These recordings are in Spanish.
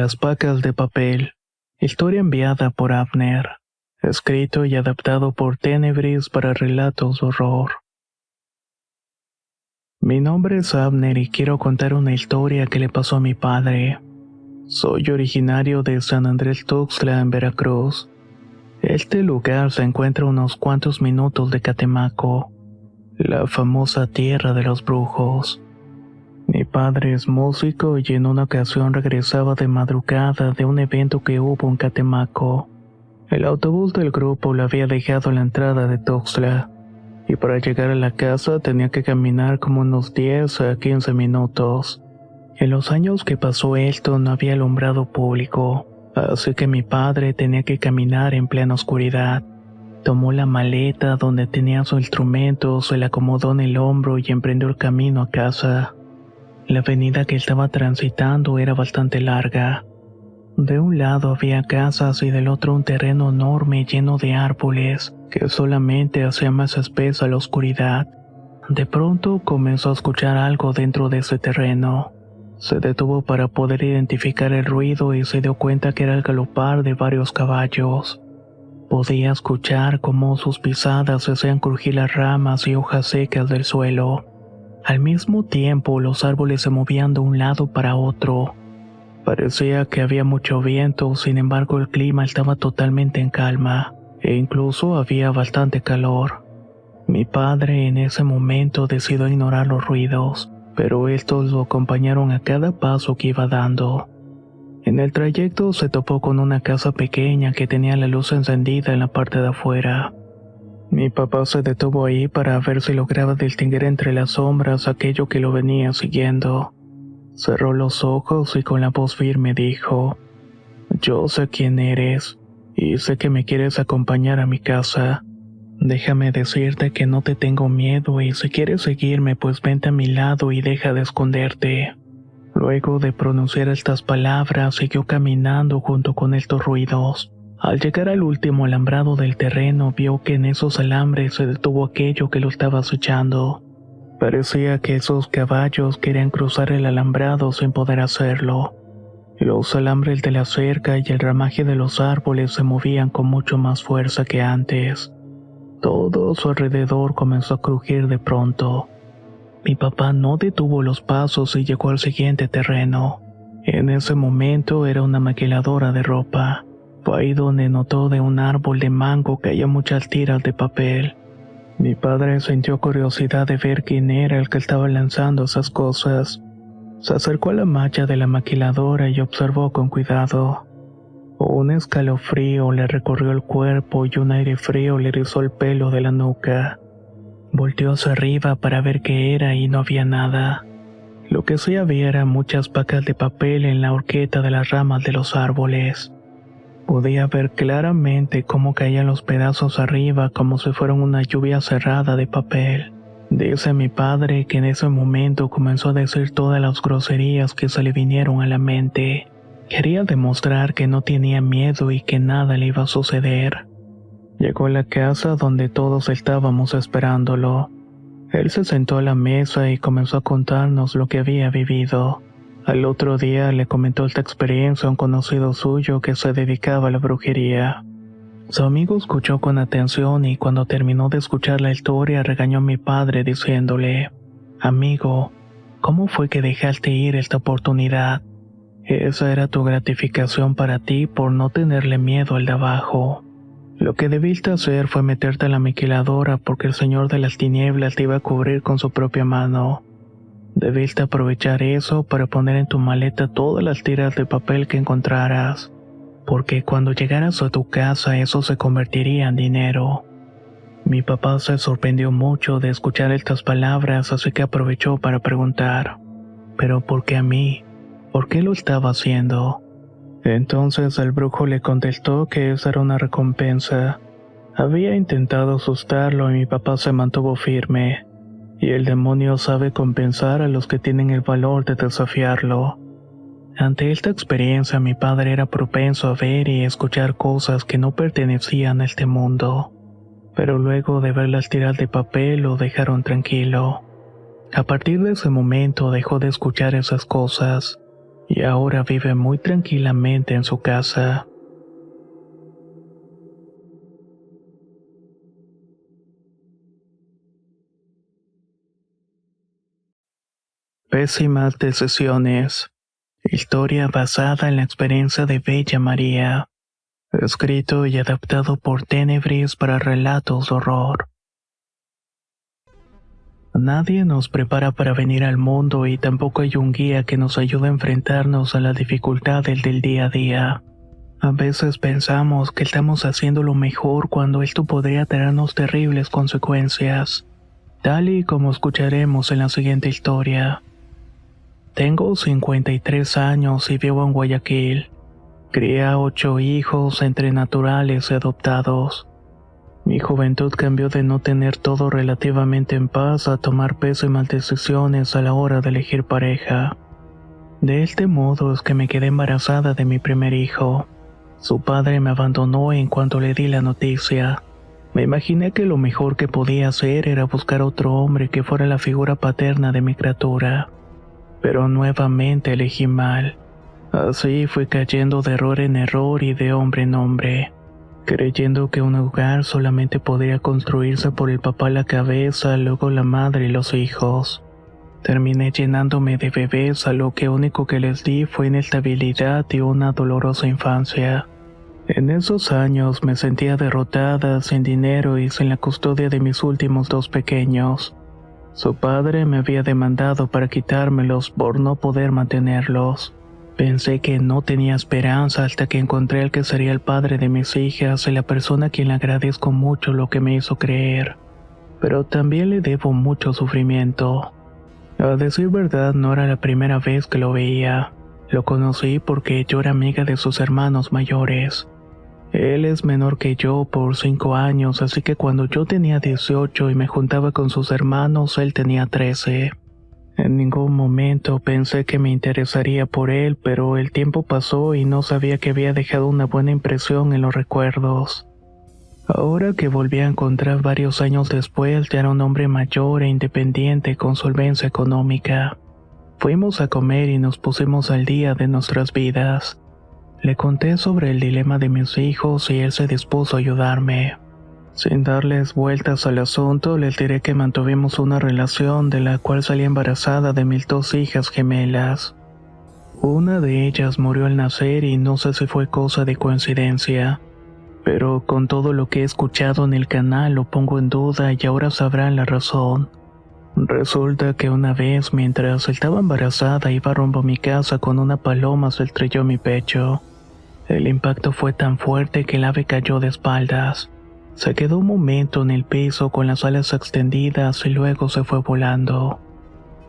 Las pacas de papel. Historia enviada por Abner. Escrito y adaptado por Tenebris para relatos de horror. Mi nombre es Abner y quiero contar una historia que le pasó a mi padre. Soy originario de San Andrés Tuxtla, en Veracruz. Este lugar se encuentra a unos cuantos minutos de Catemaco, la famosa tierra de los brujos. Mi padre es músico y en una ocasión regresaba de madrugada de un evento que hubo en Catemaco. El autobús del grupo lo había dejado a la entrada de Tuxtla, y para llegar a la casa tenía que caminar como unos 10 a 15 minutos. En los años que pasó esto no había alumbrado público, así que mi padre tenía que caminar en plena oscuridad. Tomó la maleta donde tenía su instrumento, se la acomodó en el hombro y emprendió el camino a casa. La avenida que estaba transitando era bastante larga. De un lado había casas y del otro un terreno enorme lleno de árboles que solamente hacía más espesa la oscuridad. De pronto comenzó a escuchar algo dentro de ese terreno. Se detuvo para poder identificar el ruido y se dio cuenta que era el galopar de varios caballos. Podía escuchar cómo sus pisadas hacían crujir las ramas y hojas secas del suelo. Al mismo tiempo, los árboles se movían de un lado para otro. Parecía que había mucho viento, sin embargo el clima estaba totalmente en calma, e incluso había bastante calor. Mi padre en ese momento decidió ignorar los ruidos, pero estos lo acompañaron a cada paso que iba dando. En el trayecto se topó con una casa pequeña que tenía la luz encendida en la parte de afuera. Mi papá se detuvo ahí para ver si lograba distinguir entre las sombras aquello que lo venía siguiendo. Cerró los ojos y con la voz firme dijo: «Yo sé quién eres, y sé que me quieres acompañar a mi casa. Déjame decirte que no te tengo miedo y si quieres seguirme pues vente a mi lado y deja de esconderte». Luego de pronunciar estas palabras siguió caminando junto con estos ruidos. Al llegar al último alambrado del terreno vio que en esos alambres se detuvo aquello que lo estaba acechando. Parecía que esos caballos querían cruzar el alambrado sin poder hacerlo. Los alambres de la cerca y el ramaje de los árboles se movían con mucho más fuerza que antes. Todo a su alrededor comenzó a crujir de pronto. Mi papá no detuvo los pasos y llegó al siguiente terreno. En ese momento era una maquiladora de ropa. Fue ahí donde notó de un árbol de mango caían muchas tiras de papel. Mi padre sintió curiosidad de ver quién era el que estaba lanzando esas cosas. Se acercó a la malla de la maquiladora y observó con cuidado. Un escalofrío le recorrió el cuerpo y un aire frío le erizó el pelo de la nuca. Volteó hacia arriba para ver qué era y no había nada. Lo que sí había eran muchas pacas de papel en la horqueta de las ramas de los árboles. Podía ver claramente cómo caían los pedazos arriba como si fueran una lluvia cerrada de papel. Dice mi padre que en ese momento comenzó a decir todas las groserías que se le vinieron a la mente. Quería demostrar que no tenía miedo y que nada le iba a suceder. Llegó a la casa donde todos estábamos esperándolo. Él se sentó a la mesa y comenzó a contarnos lo que había vivido. Al otro día le comentó esta experiencia a un conocido suyo que se dedicaba a la brujería. Su amigo escuchó con atención y cuando terminó de escuchar la historia regañó a mi padre diciéndole: «Amigo, ¿cómo fue que dejaste ir esta oportunidad? Esa era tu gratificación para ti por no tenerle miedo al de abajo. Lo que debiste hacer fue meterte a la maquiladora porque el Señor de las Tinieblas te iba a cubrir con su propia mano. Debiste aprovechar eso para poner en tu maleta todas las tiras de papel que encontraras, porque cuando llegaras a tu casa eso se convertiría en dinero». Mi papá se sorprendió mucho de escuchar estas palabras, así que aprovechó para preguntar: «¿Pero por qué a mí? ¿Por qué lo estaba haciendo?». Entonces el brujo le contestó que esa era una recompensa. Había intentado asustarlo y mi papá se mantuvo firme. Y el demonio sabe compensar a los que tienen el valor de desafiarlo. Ante esta experiencia mi padre era propenso a ver y escuchar cosas que no pertenecían a este mundo. Pero luego de ver las tiras de papel lo dejaron tranquilo. A partir de ese momento dejó de escuchar esas cosas. y ahora vive muy tranquilamente en su casa. Pésimas decisiones. Historia basada en la experiencia de Bella María. Escrito y adaptado por Tenebris para relatos de horror. Nadie nos prepara para venir al mundo y tampoco hay un guía que nos ayude a enfrentarnos a las dificultades del día a día. A veces pensamos que estamos haciendo lo mejor cuando esto podría traernos terribles consecuencias, tal y como escucharemos en la siguiente historia. Tengo 53 años y vivo en Guayaquil. Crié a 8 hijos entre naturales y adoptados. Mi juventud cambió de no tener todo relativamente en paz a tomar pésimas decisiones a la hora de elegir pareja. De este modo es que me quedé embarazada de mi primer hijo. Su padre me abandonó en cuanto le di la noticia. Me imaginé que lo mejor que podía hacer era buscar otro hombre que fuera la figura paterna de mi criatura. Pero nuevamente elegí mal. Así fui cayendo de error en error y de hombre en hombre, creyendo que un hogar solamente podría construirse por el papá a la cabeza, luego la madre y los hijos. Terminé llenándome de bebés, a lo que único que les di fue inestabilidad y una dolorosa infancia. En esos años me sentía derrotada, sin dinero y sin la custodia de mis últimos 2 pequeños. Su padre me había demandado para quitármelos por no poder mantenerlos. Pensé que no tenía esperanza hasta que encontré al que sería el padre de mis hijas y la persona a quien le agradezco mucho lo que me hizo creer. Pero también le debo mucho sufrimiento. A decir verdad, no era la primera vez que lo veía. Lo conocí porque yo era amiga de sus hermanos mayores. Él es menor que yo por 5 años, así que cuando yo tenía 18 y me juntaba con sus hermanos, él tenía 13. En ningún momento pensé que me interesaría por él, pero el tiempo pasó y no sabía que había dejado una buena impresión en los recuerdos. Ahora que volví a encontrar varios años después, ya era un hombre mayor e independiente con solvencia económica. Fuimos a comer y nos pusimos al día de nuestras vidas. Le conté sobre el dilema de mis hijos y él se dispuso a ayudarme. Sin darles vueltas al asunto, les diré que mantuvimos una relación de la cual salí embarazada de mis 2 hijas gemelas. Una de ellas murió al nacer y no sé si fue cosa de coincidencia, pero con todo lo que he escuchado en el canal lo pongo en duda y ahora sabrán la razón. Resulta que una vez, mientras estaba embarazada, iba rumbo a mi casa con una paloma se estrelló en mi pecho. El impacto fue tan fuerte que el ave cayó de espaldas. Se quedó un momento en el piso con las alas extendidas y luego se fue volando.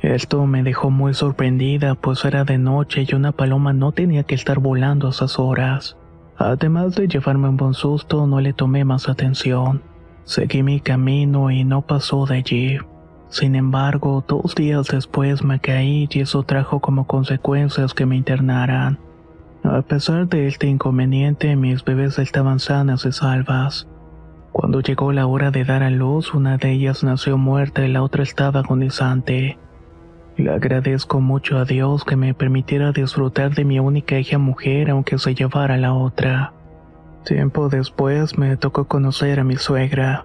Esto me dejó muy sorprendida, pues era de noche y una paloma no tenía que estar volando a esas horas. Además de llevarme un buen susto, no le tomé más atención. Seguí mi camino y no pasó de allí. Sin embargo, 2 días después me caí y eso trajo como consecuencias que me internaran. A pesar de este inconveniente, mis bebés estaban sanas y salvas. Cuando llegó la hora de dar a luz, una de ellas nació muerta y la otra estaba agonizante. Le agradezco mucho a Dios que me permitiera disfrutar de mi única hija mujer aunque se llevara a la otra. Tiempo después me tocó conocer a mi suegra.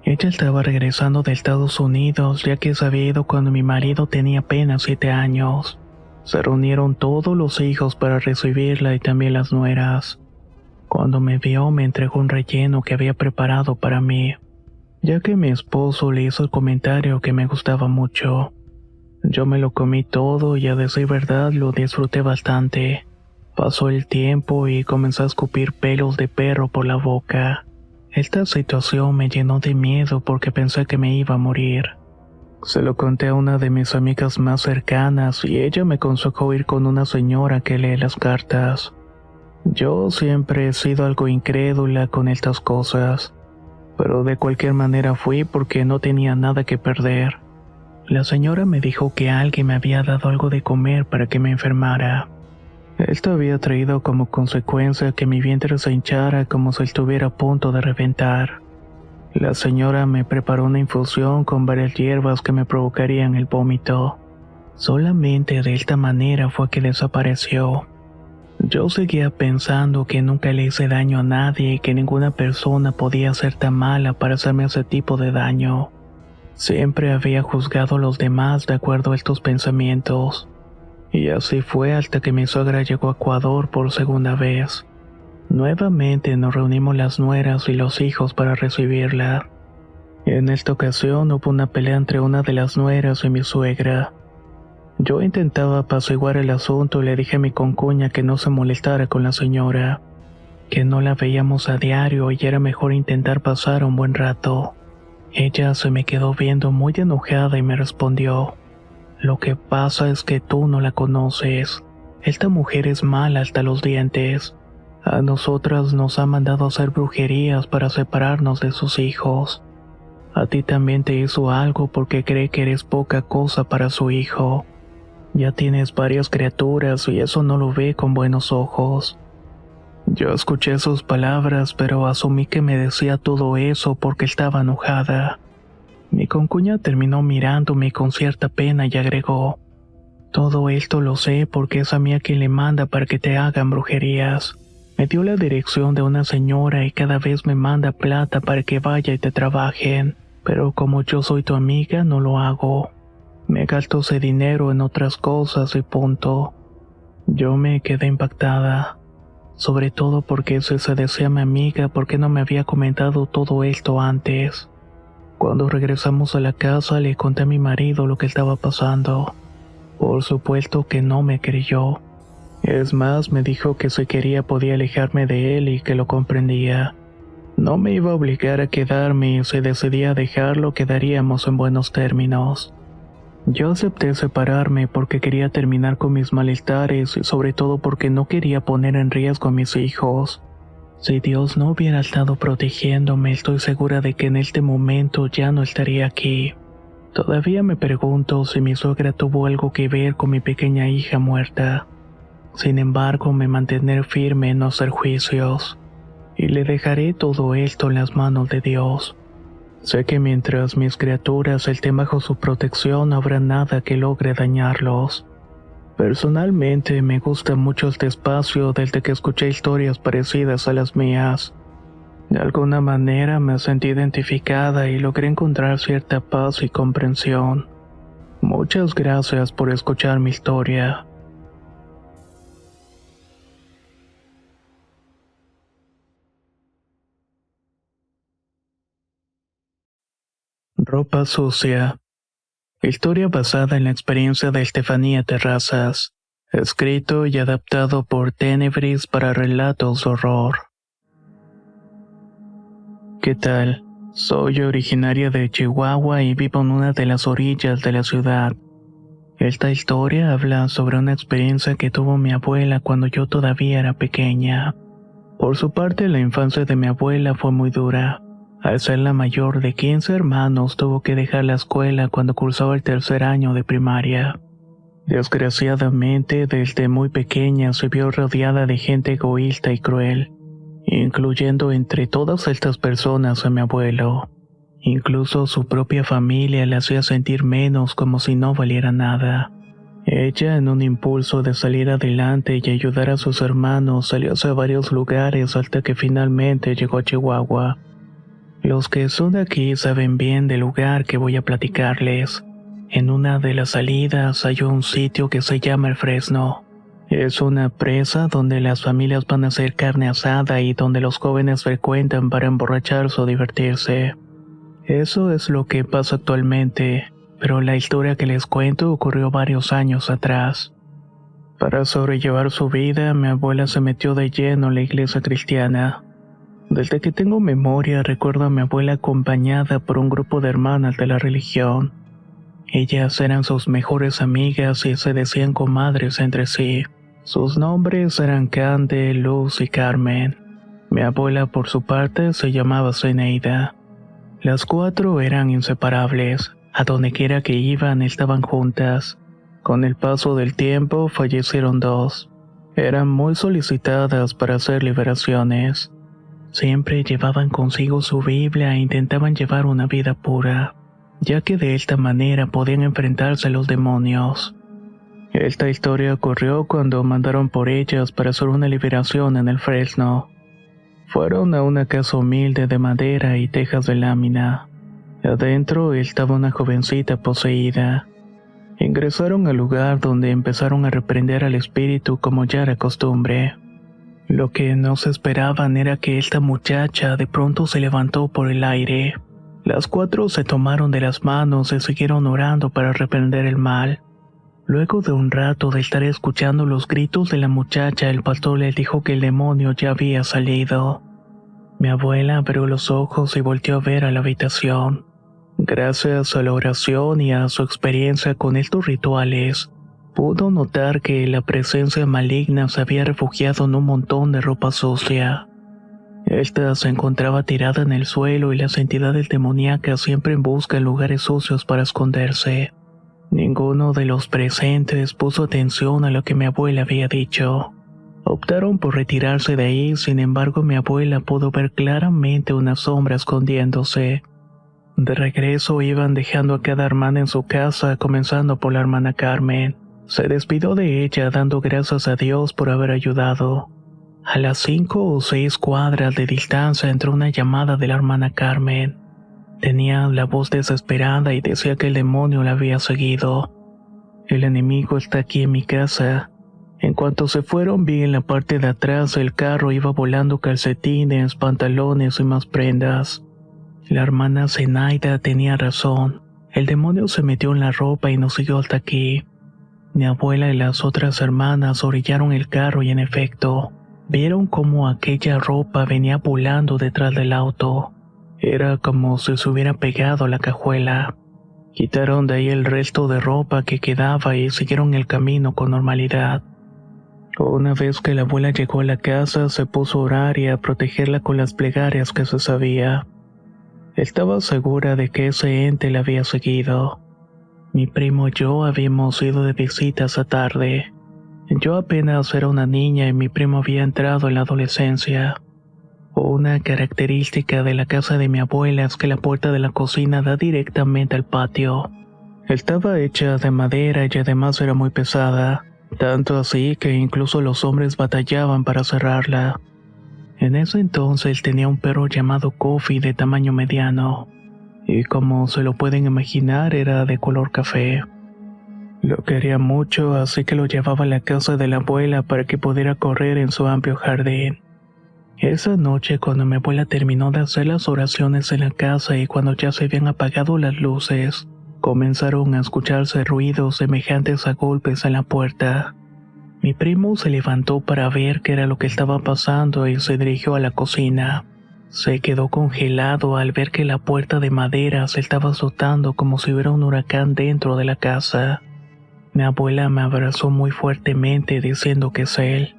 Ella estaba regresando de Estados Unidos ya que se había ido cuando mi marido tenía apenas 7 años. Se reunieron todos los hijos para recibirla y también las nueras. Cuando me vio me entregó un relleno que había preparado para mí, ya que mi esposo le hizo el comentario que me gustaba mucho. Yo me lo comí todo y a decir verdad lo disfruté bastante. Pasó el tiempo y comencé a escupir pelos de perro por la boca. Esta situación me llenó de miedo porque pensé que me iba a morir. Se lo conté a una de mis amigas más cercanas y ella me aconsejó ir con una señora que lee las cartas. Yo siempre he sido algo incrédula con estas cosas, pero de cualquier manera fui porque no tenía nada que perder. La señora me dijo que alguien me había dado algo de comer para que me enfermara. Esto había traído como consecuencia que mi vientre se hinchara como si estuviera a punto de reventar. La señora me preparó una infusión con varias hierbas que me provocarían el vómito. Solamente de esta manera fue que desapareció. Yo seguía pensando que nunca le hice daño a nadie y que ninguna persona podía ser tan mala para hacerme ese tipo de daño. Siempre había juzgado a los demás de acuerdo a estos pensamientos. Y así fue hasta que mi suegra llegó a Ecuador por segunda vez. Nuevamente nos reunimos las nueras y los hijos para recibirla. En esta ocasión hubo una pelea entre una de las nueras y mi suegra. Yo intentaba apaciguar el asunto y le dije a mi concuña que no se molestara con la señora, que no la veíamos a diario y era mejor intentar pasar un buen rato. Ella se me quedó viendo muy enojada y me respondió: lo que pasa es que tú no la conoces. Esta mujer es mala hasta los dientes. A nosotras nos ha mandado a hacer brujerías para separarnos de sus hijos. A ti también te hizo algo porque cree que eres poca cosa para su hijo. Ya tienes varias criaturas y eso no lo ve con buenos ojos. Yo escuché sus palabras, pero asumí que me decía todo eso porque estaba enojada. Mi concuña terminó mirándome con cierta pena y agregó: todo esto lo sé porque es a mí a quien le manda para que te hagan brujerías. Me dio la dirección de una señora y cada vez me manda plata para que vaya y te trabajen, pero como yo soy tu amiga no lo hago. Me gasto ese dinero en otras cosas y punto. Yo me quedé impactada, sobre todo porque si se decía mi amiga, ¿por qué no me había comentado todo esto antes? Cuando regresamos a la casa le conté a mi marido lo que estaba pasando. Por supuesto que no me creyó. Es más, me dijo que si quería podía alejarme de él y que lo comprendía. No me iba a obligar a quedarme y si decidía dejarlo quedaríamos en buenos términos. Yo acepté separarme porque quería terminar con mis malestares y sobre todo porque no quería poner en riesgo a mis hijos. Si Dios no hubiera estado protegiéndome, estoy segura de que en este momento ya no estaría aquí. Todavía me pregunto si mi suegra tuvo algo que ver con mi pequeña hija muerta. Sin embargo, me mantendré firme en no hacer juicios, y le dejaré todo esto en las manos de Dios. Sé que mientras mis criaturas estén bajo su protección no habrá nada que logre dañarlos. Personalmente me gusta mucho este espacio desde que escuché historias parecidas a las mías. De alguna manera me sentí identificada y logré encontrar cierta paz y comprensión. Muchas gracias por escuchar mi historia. Ropa sucia. Historia basada en la experiencia de Estefanía Terrazas. Escrito y adaptado por Tenebris para relatos de horror. ¿Qué tal? Soy originaria de Chihuahua y vivo en una de las orillas de la ciudad. Esta historia habla sobre una experiencia que tuvo mi abuela cuando yo todavía era pequeña. Por su parte, la infancia de mi abuela fue muy dura. Al ser la mayor de 15 hermanos, tuvo que dejar la escuela cuando cursaba el tercer año de primaria. Desgraciadamente, desde muy pequeña se vio rodeada de gente egoísta y cruel, incluyendo entre todas estas personas a mi abuelo. Incluso su propia familia la hacía sentir menos, como si no valiera nada. Ella, en un impulso de salir adelante y ayudar a sus hermanos, salió hacia varios lugares hasta que finalmente llegó a Chihuahua. Los que son de aquí saben bien del lugar que voy a platicarles. En una de las salidas hay un sitio que se llama El Fresno. Es una presa donde las familias van a hacer carne asada y donde los jóvenes frecuentan para emborracharse o divertirse. Eso es lo que pasa actualmente, pero la historia que les cuento ocurrió varios años atrás. Para sobrellevar su vida, mi abuela se metió de lleno en la iglesia cristiana. Desde que tengo memoria recuerdo a mi abuela acompañada por un grupo de hermanas de la religión. Ellas eran sus mejores amigas y se decían comadres entre sí. Sus nombres eran Cande, Luz y Carmen. Mi abuela por su parte se llamaba Zeneida. Las cuatro eran inseparables. A donde quiera que iban estaban juntas. Con el paso del tiempo fallecieron dos. Eran muy solicitadas para hacer liberaciones. Siempre llevaban consigo su Biblia e intentaban llevar una vida pura, ya que de esta manera podían enfrentarse a los demonios. Esta historia ocurrió cuando mandaron por ellas para hacer una liberación en el Fresno. Fueron a una casa humilde de madera y tejas de lámina. Adentro estaba una jovencita poseída. Ingresaron al lugar donde empezaron a reprender al espíritu como ya era costumbre. Lo que no se esperaban era que esta muchacha de pronto se levantó por el aire. Las 4 se tomaron de las manos y siguieron orando para reprender el mal. Luego de un rato de estar escuchando los gritos de la muchacha, el pastor les dijo que el demonio ya había salido. Mi abuela abrió los ojos y volteó a ver a la habitación. Gracias a la oración y a su experiencia con estos rituales, pudo notar que la presencia maligna se había refugiado en un montón de ropa sucia. Esta se encontraba tirada en el suelo y las entidades demoníacas siempre buscan lugares sucios para esconderse. Ninguno de los presentes puso atención a lo que mi abuela había dicho. Optaron por retirarse de ahí, sin embargo mi abuela pudo ver claramente una sombra escondiéndose. De regreso iban dejando a cada hermana en su casa, comenzando por la hermana Carmen. Se despidió de ella dando gracias a Dios por haber ayudado. A las 5 o 6 cuadras de distancia entró una llamada de la hermana Carmen. Tenía la voz desesperada y decía que el demonio la había seguido. El enemigo está aquí en mi casa. En cuanto se fueron, vi en la parte de atrás del carro iba volando calcetines, pantalones y más prendas. La hermana Zenaida tenía razón. El demonio se metió en la ropa y nos siguió hasta aquí. Mi abuela y las otras hermanas orillaron el carro y en efecto, vieron cómo aquella ropa venía volando detrás del auto. Era como si se hubiera pegado a la cajuela. Quitaron de ahí el resto de ropa que quedaba y siguieron el camino con normalidad. Una vez que la abuela llegó a la casa, se puso a orar y a protegerla con las plegarias que se sabía. Estaba segura de que ese ente la había seguido. Mi primo y yo habíamos ido de visita esa tarde. Yo apenas era una niña y mi primo había entrado en la adolescencia. Una característica de la casa de mi abuela es que la puerta de la cocina da directamente al patio. Estaba hecha de madera y además era muy pesada, tanto así que incluso los hombres batallaban para cerrarla. En ese entonces tenía un perro llamado Coffee de tamaño mediano, y como se lo pueden imaginar era de color café. Lo quería mucho, así que lo llevaba a la casa de la abuela para que pudiera correr en su amplio jardín. Esa noche, cuando mi abuela terminó de hacer las oraciones en la casa y cuando ya se habían apagado las luces, comenzaron a escucharse ruidos semejantes a golpes en la puerta. Mi primo se levantó para ver qué era lo que estaba pasando y se dirigió a la cocina. Se quedó congelado al ver que la puerta de madera se estaba azotando como si hubiera un huracán dentro de la casa. Mi abuela me abrazó muy fuertemente diciendo que es él.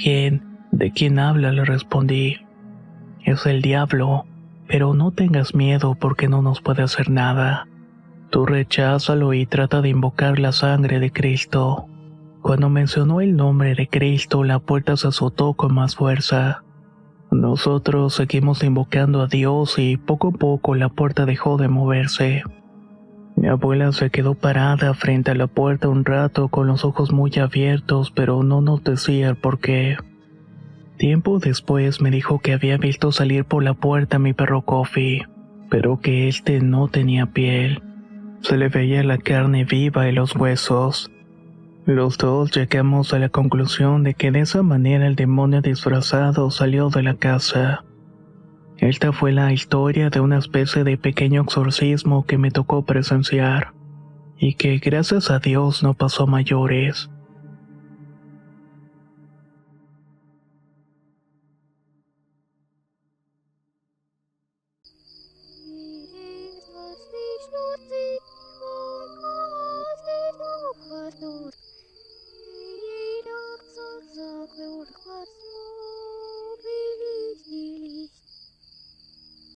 ¿Quién? ¿De quién habla?, le respondí. Es el diablo, pero no tengas miedo porque no nos puede hacer nada. Tú recházalo y trata de invocar la sangre de Cristo. Cuando mencionó el nombre de Cristo, la puerta se azotó con más fuerza. Nosotros seguimos invocando a Dios y poco a poco la puerta dejó de moverse. Mi abuela se quedó parada frente a la puerta un rato con los ojos muy abiertos, pero no nos decía el por qué. Tiempo después me dijo que había visto salir por la puerta a mi perro Coffee, pero que este no tenía piel. Se le veía la carne viva y los huesos. Los dos llegamos a la conclusión de que de esa manera el demonio disfrazado salió de la casa. Esta fue la historia de una especie de pequeño exorcismo que me tocó presenciar, y que gracias a Dios no pasó a mayores.